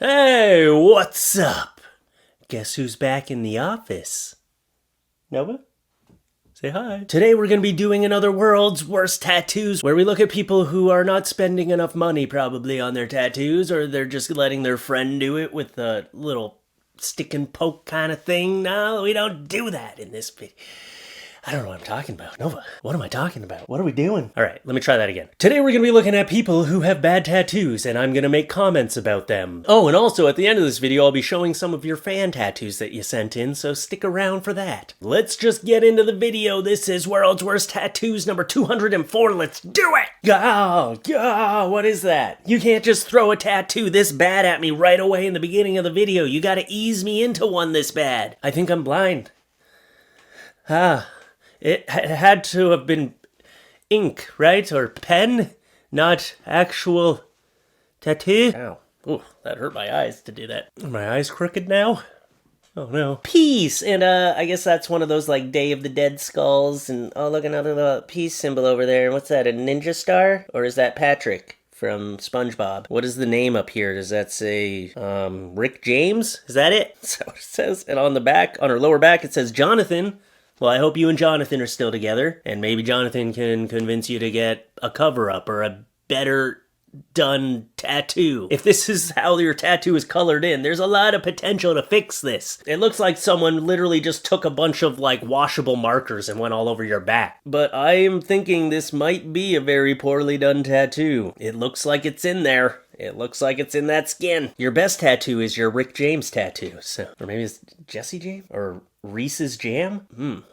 Hey, what's up? Guess who's back in the office? Nova? Say hi. Today we're going to be doing another World's Worst Tattoos, where we look at people who are not spending enough money probably on their tattoos, or they're just letting their friend do it with a little stick and poke kind of thing. No, we don't do that in this video. I don't know what I'm talking about. Nova, what am I talking about? What are we doing? All right, let me try that again. Today we're going to be looking at people who have bad tattoos, and I'm going to make comments about them. Oh, and also at the end of this video, I'll be showing some of your fan tattoos that you sent in, so stick around for that. Let's just get into the video. This is World's Worst Tattoos number 204. Let's do it! What is that? You can't just throw a tattoo this bad at me right away in the beginning of the video. You gotta ease me into one this bad. I think I'm blind. It had to have been ink, right? Or pen, not actual tattoo. Ow. Ooh, that hurt my eyes to do that. Are my eyes crooked now? Oh no. Peace! And I guess that's one of those like Day of the Dead skulls. And oh, look, another little peace symbol over there. What's that, a ninja star? Or is that Patrick from SpongeBob? What is the name up here? Does that say Rick James? Is that it? That's what it says. And on the back, on her lower back, it says Jonathan. Well, I hope you and Jonathan are still together, and maybe Jonathan can convince you to get a cover-up or a better done tattoo. If this is how your tattoo is colored in, there's a lot of potential to fix this. It looks like someone literally just took a bunch of like washable markers and went all over your back. But I am thinking this might be a very poorly done tattoo. It looks like it's in there. It looks like it's in that skin. Your best tattoo is your Rick James tattoo. So, or maybe it's Jesse James? Or Reese's Jam?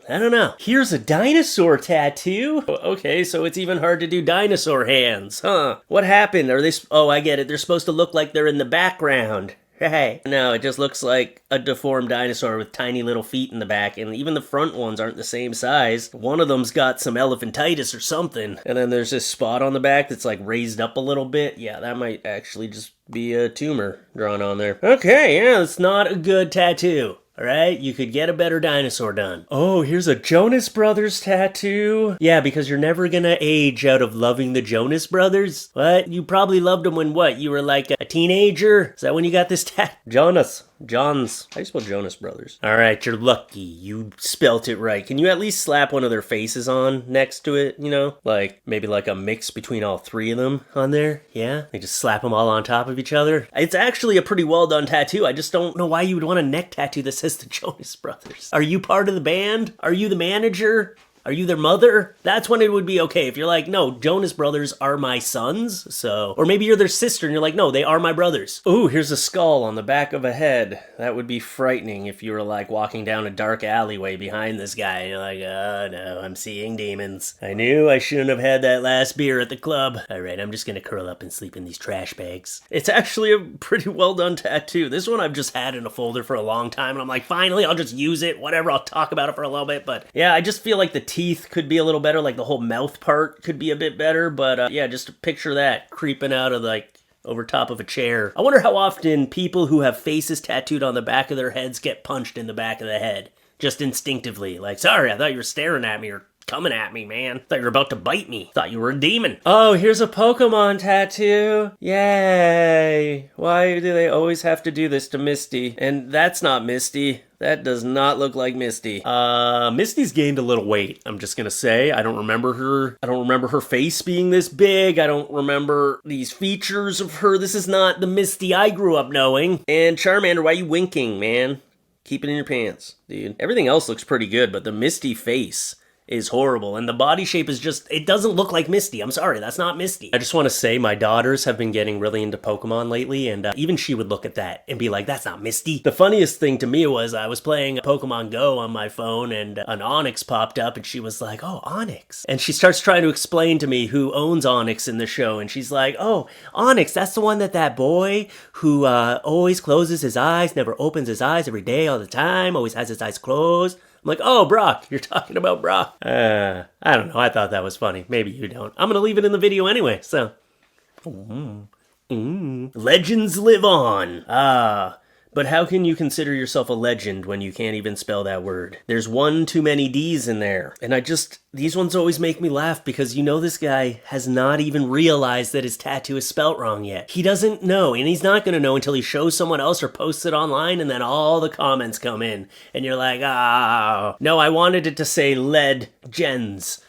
I don't know. Here's a dinosaur tattoo. Okay, so it's even hard to do dinosaur hands, huh? What happened? Are they... Oh, I get it. They're supposed to look like they're in the background. Hey. No, it just looks like a deformed dinosaur with tiny little feet in the back, and even the front ones aren't the same size. One of them's got some elephantitis or something. And then there's this spot on the back that's like raised up a little bit. Yeah, that might actually just be a tumor drawn on there. Okay, yeah, it's not a good tattoo. Alright, you could get a better dinosaur done. Oh, here's a Jonas Brothers tattoo. Yeah, because you're never gonna age out of loving the Jonas Brothers. What? You probably loved them when what? You were like a teenager? Is that when you got this Jonas. Johns. How do you spell Jonas Brothers? Alright, you're lucky. You spelt it right. Can you at least slap one of their faces on next to it, you know? Like, maybe like a mix between all three of them on there? Yeah? They just slap them all on top of each other? It's actually a pretty well done tattoo. I just don't know why you would want a neck tattoo that says the Jonas Brothers. Are you part of the band? Are you the manager? Are you their mother? That's when it would be okay. If you're like, no, Jonas Brothers are my sons, so... Or maybe you're their sister and you're like, no, they are my brothers. Ooh, here's a skull on the back of a head. That would be frightening if you were like walking down a dark alleyway behind this guy and you're like, oh no, I'm seeing demons. I knew I shouldn't have had that last beer at the club. Alright, I'm just gonna curl up and sleep in these trash bags. It's actually a pretty well done tattoo. This one I've just had in a folder for a long time and I'm like, finally, I'll just use it. Whatever, I'll talk about it for a little bit. But yeah, I just feel like the teeth could be a little better, like the whole mouth part could be a bit better, but yeah, just picture that creeping out of like over top of a chair. I wonder how often people who have faces tattooed on the back of their heads get punched in the back of the head, just instinctively, like, sorry, I thought you were staring at me or coming at me, man. Thought you were about to bite me. Thought you were a demon. Oh, here's a Pokemon tattoo. Yay. Why do they always have to do this to Misty? And that's not Misty. That does not look like Misty. Misty's gained a little weight, I'm just gonna say. I don't remember her face being this big. I don't remember these features of her. This is not the Misty I grew up knowing. And Charmander, why are you winking, man? Keep it in your pants, dude. Everything else looks pretty good, but the Misty face is horrible, and the body shape is just, it doesn't look like Misty. I'm sorry, that's not Misty. I just want to say my daughters have been getting really into Pokemon lately, and even she would look at that and be like, that's not Misty. The funniest thing to me was I was playing Pokemon Go on my phone, and an Onix popped up, and she was like, oh, Onix. And she starts trying to explain to me who owns Onix in the show, and she's like, oh, Onix, that's the one that boy who always closes his eyes, never opens his eyes every day all the time, always has his eyes closed. I'm like, oh, Brock, you're talking about Brock. I don't know, I thought that was funny. Maybe you don't. I'm gonna leave it in the video anyway, so. Legends live on. But how can you consider yourself a legend when you can't even spell that word? There's one too many D's in there. And these ones always make me laugh because you know this guy has not even realized that his tattoo is spelt wrong yet. He doesn't know, and he's not going to know until he shows someone else or posts it online, and then all the comments come in. And you're like, no, I wanted it to say Led Gens.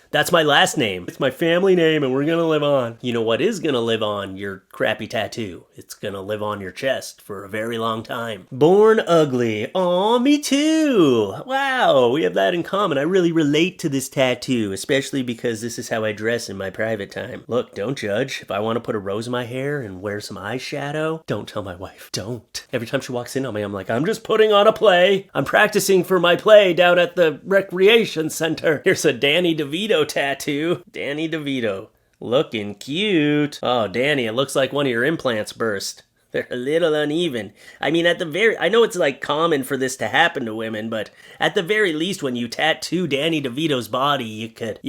That's my last name. It's my family name, and we're gonna live on. You know what is gonna live on? Your crappy tattoo. It's gonna live on your chest for a very long time. Born ugly. Aw, me too. Wow, we have that in common. I really relate to this tattoo, especially because this is how I dress in my private time. Look, don't judge. If I want to put a rose in my hair and wear some eyeshadow, don't tell my wife. Don't. Every time she walks in on me, I'm like, I'm just putting on a play. I'm practicing for my play down at the recreation center. Here's a Danny DeVito tattoo. Danny DeVito. Looking cute. Oh, Danny, it looks like one of your implants burst. They're a little uneven. I mean, I know it's like common for this to happen to women, but at the very least, when you tattoo Danny DeVito's body, you could,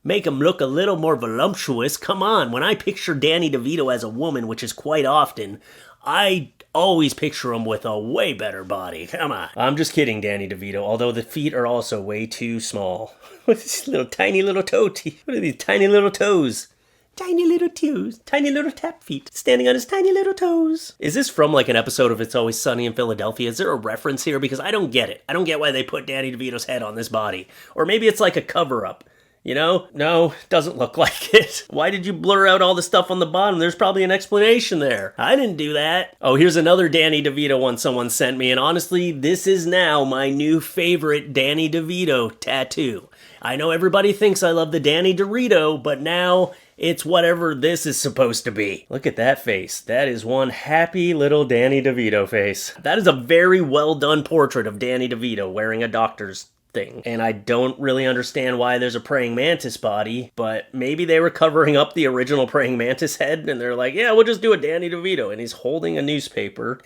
make him look a little more voluptuous. Come on, when I picture Danny DeVito as a woman, which is quite often, I always picture him with a way better body. Come on. I'm just kidding, Danny DeVito, although the feet are also way too small. What's this little tiny little toe teeth? What are these tiny little toes? Tiny little toes, tiny little tap feet, standing on his tiny little toes. Is this from like an episode of It's Always Sunny in Philadelphia? Is there a reference here? Because I don't get it. I don't get why they put Danny DeVito's head on this body. Or maybe it's like a cover-up. No, doesn't look like it. Why did you blur out all the stuff on the bottom? There's probably an explanation there. I didn't do that. Oh, here's another Danny DeVito one someone sent me, and honestly, this is now my new favorite Danny DeVito tattoo. I know everybody thinks I love the Danny Dorito, but now it's whatever this is supposed to be. Look at that face. That is one happy little Danny DeVito face. That is a very well done portrait of Danny DeVito wearing a doctor's thing. And I don't really understand why there's a praying mantis body, but maybe they were covering up the original praying mantis head, and they're like, yeah, we'll just do a Danny DeVito. And he's holding a newspaper.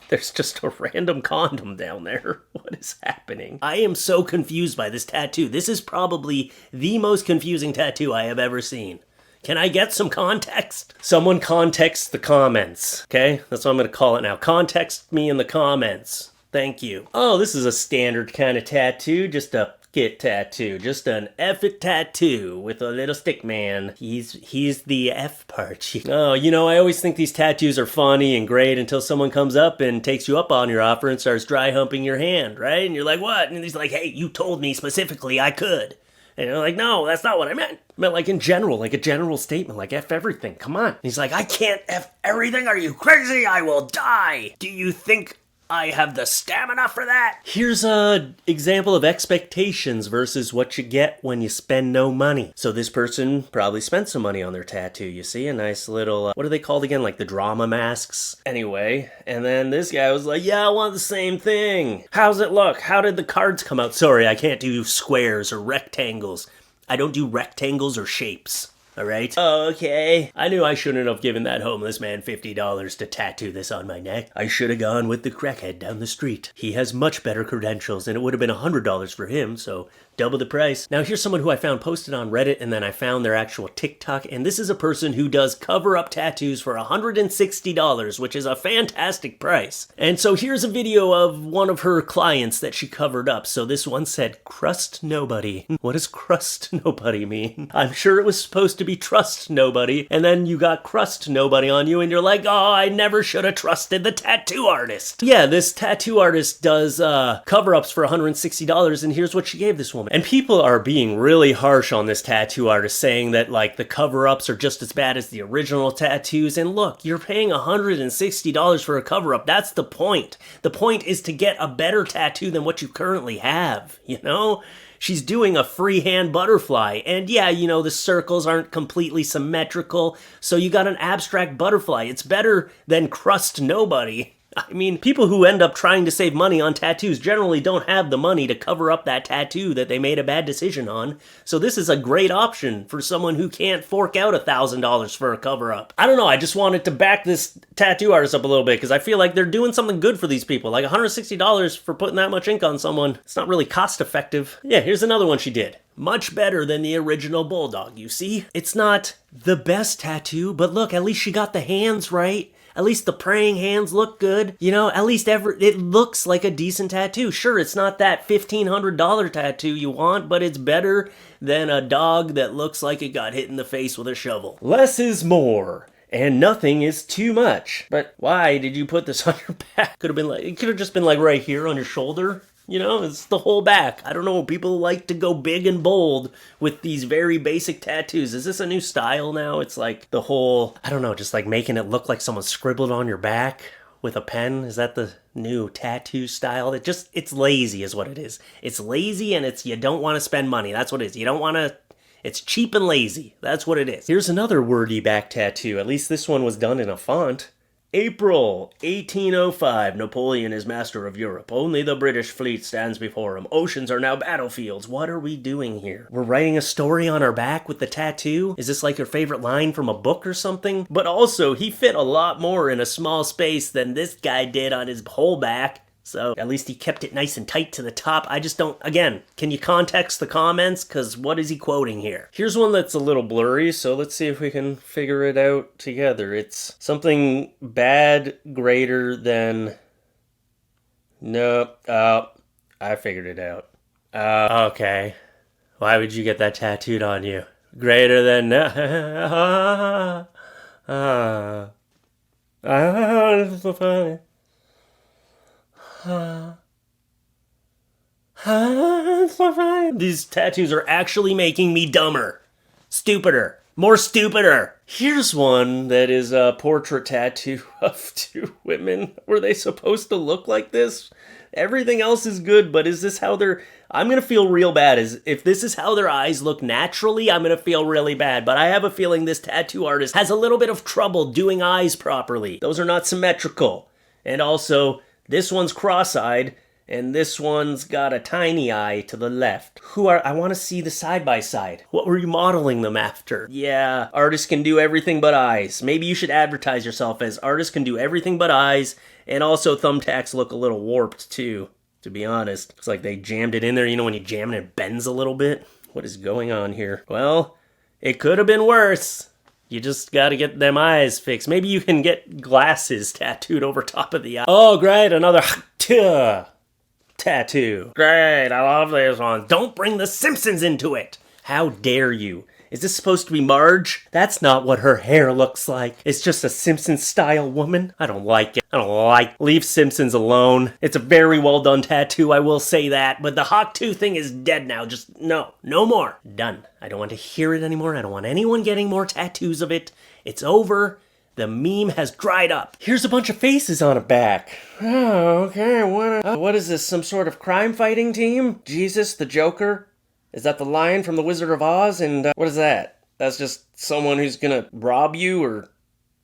There's just a random condom down there. What is happening? I am so confused by this tattoo. This is probably the most confusing tattoo I have ever seen. Can I get some context? Someone context the comments, okay? That's what I'm going to call it now. Context me in the comments. Thank you. Oh, this is a standard kind of tattoo. Just a get tattoo. Just an F-it tattoo with a little stick man. He's the F part. Oh, I always think these tattoos are funny and great until someone comes up and takes you up on your offer and starts dry humping your hand, right? And you're like, what? And he's like, hey, you told me specifically I could. And you're like, no, that's not what I meant. I meant like in general, like a general statement, like F everything. Come on. And he's like, I can't F everything. Are you crazy? I will die. Do you think I have the stamina for that? Here's an example of expectations versus what you get when you spend no money. So this person probably spent some money on their tattoo. You see a nice little, what are they called again? Like the drama masks? Anyway, and then this guy was like, yeah, I want the same thing. How's it look? How did the cards come out? Sorry, I can't do squares or rectangles. I don't do rectangles or shapes. Alright? Okay. I knew I shouldn't have given that homeless man $50 to tattoo this on my neck. I should have gone with the crackhead down the street. He has much better credentials, and it would have been $100 for him, so double the price. Now here's someone who I found posted on Reddit, and then I found their actual TikTok, and this is a person who does cover-up tattoos for $160, which is a fantastic price. And so here's a video of one of her clients that she covered up. So this one said, Crust Nobody. What does Crust Nobody mean? I'm sure it was supposed to be Trust Nobody, and then you got Crust Nobody on you, and you're like, oh, I never should have trusted the tattoo artist. Yeah, this tattoo artist does cover-ups for $160, and here's what she gave this woman. And people are being really harsh on this tattoo artist, saying that like the cover-ups are just as bad as the original tattoos. And look, you're paying $160 for a cover-up. That's the point. The point is to get a better tattoo than what you currently have, She's doing a freehand butterfly, and yeah, the circles aren't completely symmetrical, so you got an abstract butterfly. It's better than Crust Nobody. I mean, people who end up trying to save money on tattoos generally don't have the money to cover up that tattoo that they made a bad decision on. So this is a great option for someone who can't fork out $1,000 for a cover-up. I don't know, I just wanted to back this tattoo artist up a little bit because I feel like they're doing something good for these people. Like $160 for putting that much ink on someone. It's not really cost effective. Yeah, here's another one she did. Much better than the original Bulldog, you see? It's not the best tattoo, but look, at least she got the hands right. At least the praying hands look good. You know, at least it looks like a decent tattoo. Sure, it's not that $1,500 tattoo you want, but it's better than a dog that looks like it got hit in the face with a shovel. Less is more. And nothing is too much. But why did you put this on your back? It could have just been like right here on your shoulder. You know, it's the whole back. I don't know, people like to go big and bold with these very basic tattoos. Is this a new style now? It's like the whole, I don't know, just like making it look like someone scribbled on your back with a pen. Is that the new tattoo style? It's lazy is what it is. It's lazy and you don't want to spend money. That's what it is. You don't want to. It's cheap and lazy. That's what it is. Here's another wordy back tattoo. At least this one was done in a font. April 1805. Napoleon is master of Europe. Only the British fleet stands before him. Oceans are now battlefields. What are we doing here? We're writing a story on our back with the tattoo? Is this like your favorite line from a book or something? But also, he fit a lot more in a small space than this guy did on his whole back. So at least he kept it nice and tight to the top. I just don't, again, can you context the comments? Because what is he quoting here? Here's one that's a little blurry, so let's see if we can figure it out together. It's something bad greater than... Nope. I figured it out. Okay. Why would you get that tattooed on you? Greater than... It's so funny. These tattoos are actually making me dumber. Stupider. More stupider. Here's one that is a portrait tattoo of two women. Were they supposed to look like this? Everything else is good, but is this how they're... I'm going to feel real bad. If this is how their eyes look naturally, I'm going to feel really bad. But I have a feeling this tattoo artist has a little bit of trouble doing eyes properly. Those are not symmetrical. And also... this one's cross-eyed, and this one's got a tiny eye to the left. I want to see the side-by-side. What were you modeling them after? Yeah, artists can do everything but eyes. Maybe you should advertise yourself as artists can do everything but eyes, and also thumbtacks look a little warped too, to be honest. Looks like they jammed it in there. You know when you jam it, it bends a little bit? What is going on here? Well, it could have been worse. You just gotta get them eyes fixed. Maybe you can get glasses tattooed over top of the eye. Oh, great, another tattoo. Great, I love this one. Don't bring the Simpsons into it. How dare you? Is this supposed to be Marge? That's not what her hair looks like. It's just a Simpsons-style woman. I don't like it. Leave Simpsons alone. It's a very well done tattoo, I will say that. But the Hawk 2 thing is dead now. Just, no more. Done. I don't want to hear it anymore. I don't want anyone getting more tattoos of it. It's over. The meme has dried up. Here's a bunch of faces on a back. Oh, okay. What is this? Some sort of crime-fighting team? Jesus, the Joker? Is that the lion from The Wizard of Oz? And what is that? That's just someone who's gonna rob you or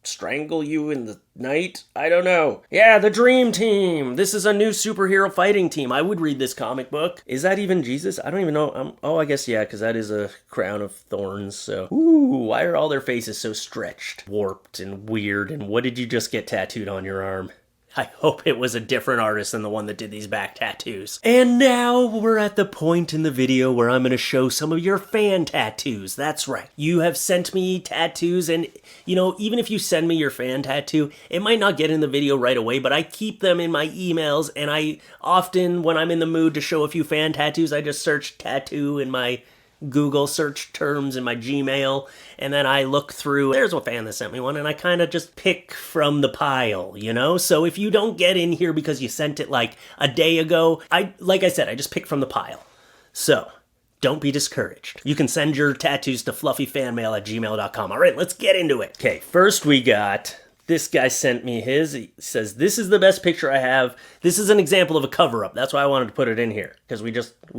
strangle you in the night? I don't know. Yeah, the Dream Team. This is a new superhero fighting team. I would read this comic book. Is that even Jesus? I don't even know. Oh, I guess, yeah, because that is a crown of thorns, so. Ooh, why are all their faces so stretched, warped, and weird? And what did you just get tattooed on your arm? I hope it was a different artist than the one that did these back tattoos. And now we're at the point in the video where I'm going to show some of your fan tattoos. That's right. You have sent me tattoos, and you know, even if you send me your fan tattoo, it might not get in the video right away, but I keep them in my emails, and I often, when I'm in the mood to show a few fan tattoos, I just search tattoo in my Google search terms in my Gmail, and then I look through, there's a fan that sent me one, and I kind of just pick from the pile, you know? So if you don't get in here because you sent it like a day ago, like I said, I just pick from the pile. So, don't be discouraged. You can send your tattoos to FLuffeefanmail@gmail.com. All right, let's get into it. Okay, first we got... this guy sent me his. He says, this is the best picture I have. This is an example of a cover-up. That's why I wanted to put it in here. Because we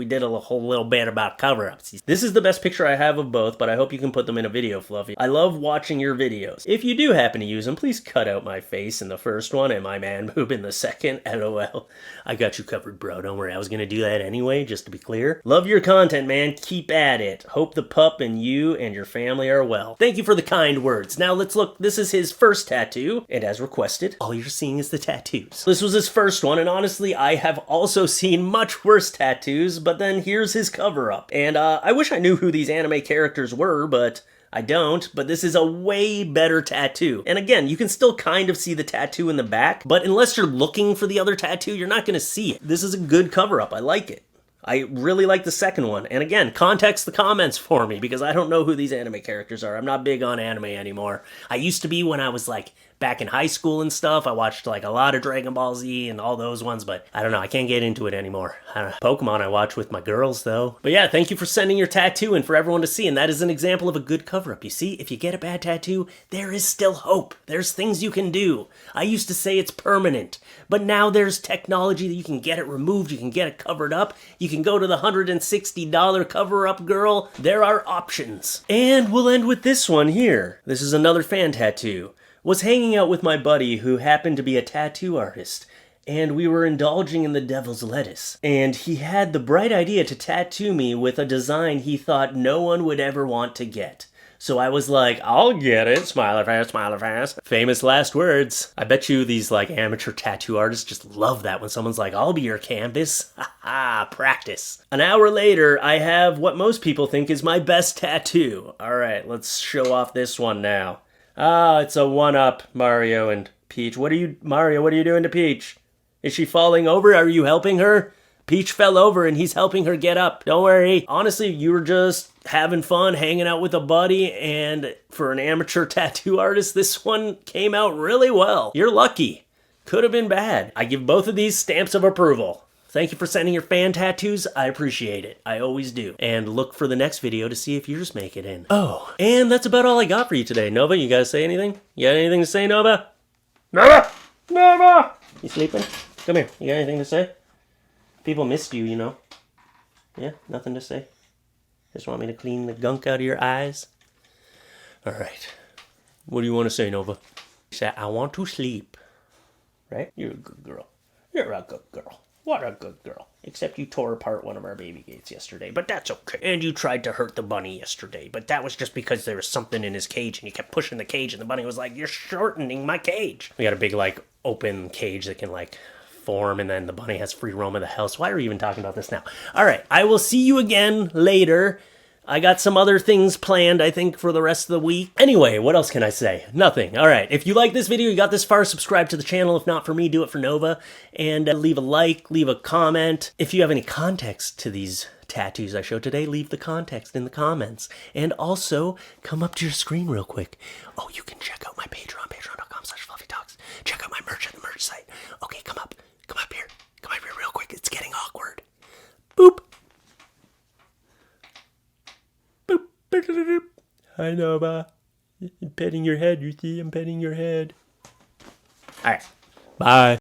did a whole little bit about cover-ups. This is the best picture I have of both, but I hope you can put them in a video, Fluffy. I love watching your videos. If you do happen to use them, please cut out my face in the first one and my man boob in the second. LOL. I got you covered, bro. Don't worry. I was going to do that anyway, just to be clear. Love your content, man. Keep at it. Hope the pup and you and your family are well. Thank you for the kind words. Now let's look. This is his first tattoo. And as requested, all you're seeing is the tattoos. This was his first one, and honestly, I have also seen much worse tattoos, but then here's his cover-up. And I wish I knew who these anime characters were, but I don't, but this is a way better tattoo. And again, you can still kind of see the tattoo in the back, but unless you're looking for the other tattoo, you're not gonna see it. This is a good cover-up, I like it. I really like the second one. And again, context the comments for me because I don't know who these anime characters are. I'm not big on anime anymore. I used to be when I was like back in high school and stuff. I watched like a lot of Dragon Ball Z and all those ones, but I don't know. I can't get into it anymore. Pokemon I watch with my girls though. But yeah, thank you for sending your tattoo and for everyone to see. And that is an example of a good cover-up. You see, if you get a bad tattoo, there is still hope. There's things you can do. I used to say it's permanent, but now there's technology that you can get it removed. You can get it covered up. You can go to the $160 cover-up girl. There are options. And we'll end with this one here. This is another fan tattoo. Was hanging out with my buddy who happened to be a tattoo artist, and we were indulging in the devil's lettuce. And he had the bright idea to tattoo me with a design he thought no one would ever want to get. So I was like, I'll get it, smiley face, smiley face. Famous last words. I bet you these like amateur tattoo artists just love that when someone's like, I'll be your canvas. Ha ha, practice. An hour later, I have what most people think is my best tattoo. All right, let's show off this one now. Ah, it's a one-up, Mario and Peach. Mario, what are you doing to Peach? Is she falling over? Are you helping her? Peach fell over and he's helping her get up. Don't worry. Honestly, you were just having fun, hanging out with a buddy, and for an amateur tattoo artist, this one came out really well. You're lucky. Could have been bad. I give both of these stamps of approval. Thank you for sending your fan tattoos. I appreciate it. I always do. And look for the next video to see if yours make it in. Oh, and that's about all I got for you today. Nova, you gotta say anything? You got anything to say, Nova? Nova! Nova! You sleeping? Come here. You got anything to say? People missed you, you know. Yeah, nothing to say? Just want me to clean the gunk out of your eyes? All right. What do you want to say, Nova? You said, I want to sleep. Right? You're a good girl. You're a good girl. What a good girl. Except you tore apart one of our baby gates yesterday, but that's okay. And you tried to hurt the bunny yesterday, but that was just because there was something in his cage and you kept pushing the cage and the bunny was like, you're shortening my cage. We got a big, like, open cage that can, like, form and then the bunny has free roam of the house. Why are we even talking about this now? All right, I will see you again later. I got some other things planned, I think, for the rest of the week. Anyway, what else can I say? Nothing. All right, if you like this video, you got this far, subscribe to the channel. If not for me, do it for Nova. And leave a like, leave a comment. If you have any context to these tattoos I showed today, leave the context in the comments. And also, come up to your screen real quick. Oh, you can check out my Patreon, patreon.com/FLuffeeTalks. Check out my merch at the merch site. Okay, come up here. Come up here real quick. It's getting awkward. Boop. Hi, Nova. I'm petting your head, you see? I'm petting your head. All right. Bye.